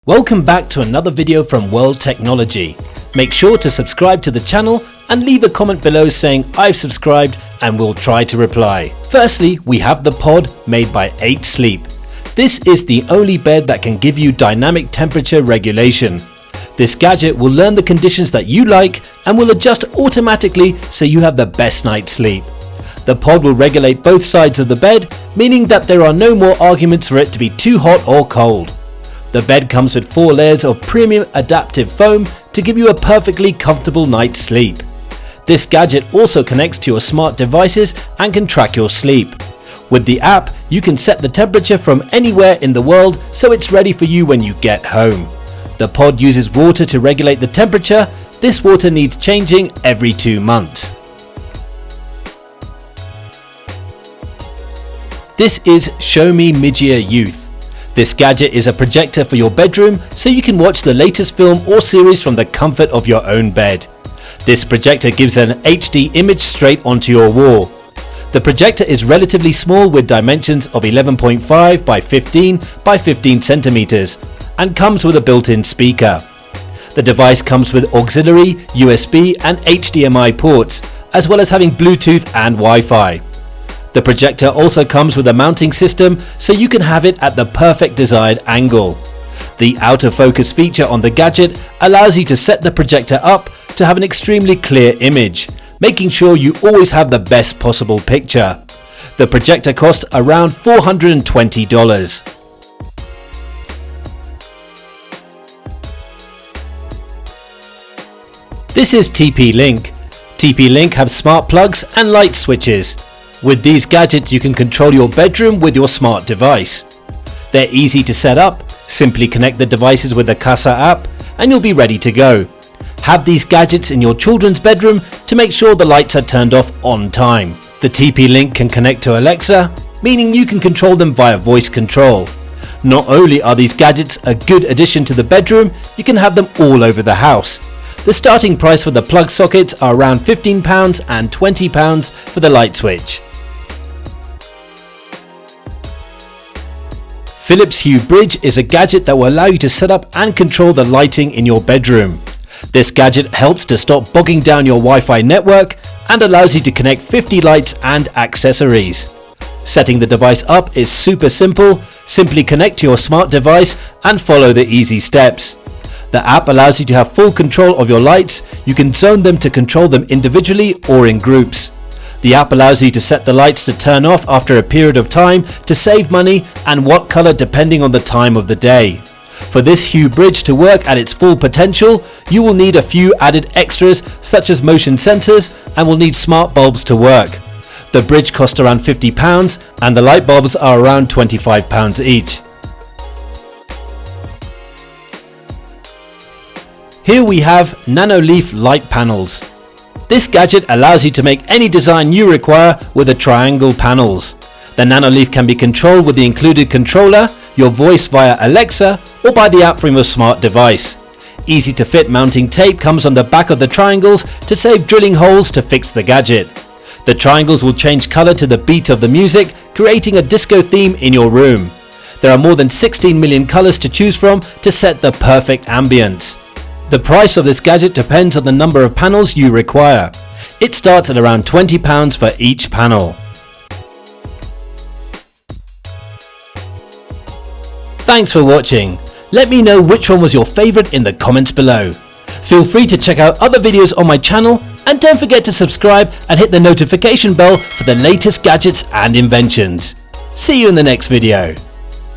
Welcome back to another video from World Technology. Make sure to subscribe to the channel and leave a comment below saying I've subscribed and we'll try to reply. Firstly, we have the pod made by 8 Sleep. This is the only bed that can give you dynamic temperature regulation. This gadget will learn the conditions that you like and will adjust automatically so you have the best night's sleep. The pod will regulate both sides of the bed, meaning that there are no more arguments for it to be too hot or cold. The bed comes with 4 layers of premium adaptive foam to give you a perfectly comfortable night's sleep. This gadget also connects to your smart devices and can track your sleep. With the app, you can set the temperature from anywhere in the world so it's ready for you when you get home. The pod uses water to regulate the temperature. This water needs changing every 2 months. This is Show Me Midyear Youth. This gadget is a projector for your bedroom so you can watch the latest film or series from the comfort of your own bed. This projector gives an HD image straight onto your wall. The projector is relatively small with dimensions of 11.5 by 15 by 15 centimeters and comes with a built-in speaker. The device comes with auxiliary, USB and HDMI ports, as well as having Bluetooth and Wi-Fi. The projector also comes with a mounting system so you can have it at the perfect desired angle. The out of focus feature on the gadget allows you to set the projector up to have an extremely clear image, making sure you always have the best possible picture. The projector costs around $420. This is TP-Link. TP-Link have smart plugs and light switches. With these gadgets you can control your bedroom with your smart device. They're easy to set up. Simply connect the devices with the Casa app and you'll be ready to go. Have these gadgets in your children's bedroom to make sure the lights are turned off on time. The TP-Link can connect to Alexa, meaning you can control them via voice control. Not only are these gadgets a good addition to the bedroom, you can have them all over the house. The starting price for the plug sockets are around £15 and £20 for the light switch. Philips Hue Bridge is a gadget that will allow you to set up and control the lighting in your bedroom. This gadget helps to stop bogging down your Wi-Fi network and allows you to connect 50 lights and accessories. Setting the device up is super simple. Simply connect to your smart device and follow the easy steps. The app allows you to have full control of your lights. You can zone them to control them individually or in groups. The app allows you to set the lights to turn off after a period of time to save money and what color depending on the time of the day. For this Hue Bridge to work at its full potential, you will need a few added extras such as motion sensors and will need smart bulbs to work. The bridge costs around £50 and the light bulbs are around £25 each. Here we have NanoLeaf light panels. This gadget allows you to make any design you require with the triangle panels. The NanoLeaf can be controlled with the included controller, your voice via Alexa or by the app from your smart device. Easy to fit mounting tape comes on the back of the triangles to save drilling holes to fix the gadget. The triangles will change color to the beat of the music, creating a disco theme in your room. There are more than 16 million colors to choose from to set the perfect ambience. The price of this gadget depends on the number of panels you require. It starts at around £20 for each panel. Thanks for watching. Let me know which one was your favorite in the comments below. Feel free to check out other videos on my channel and don't forget to subscribe and hit the notification bell for the latest gadgets and inventions. See you in the next video.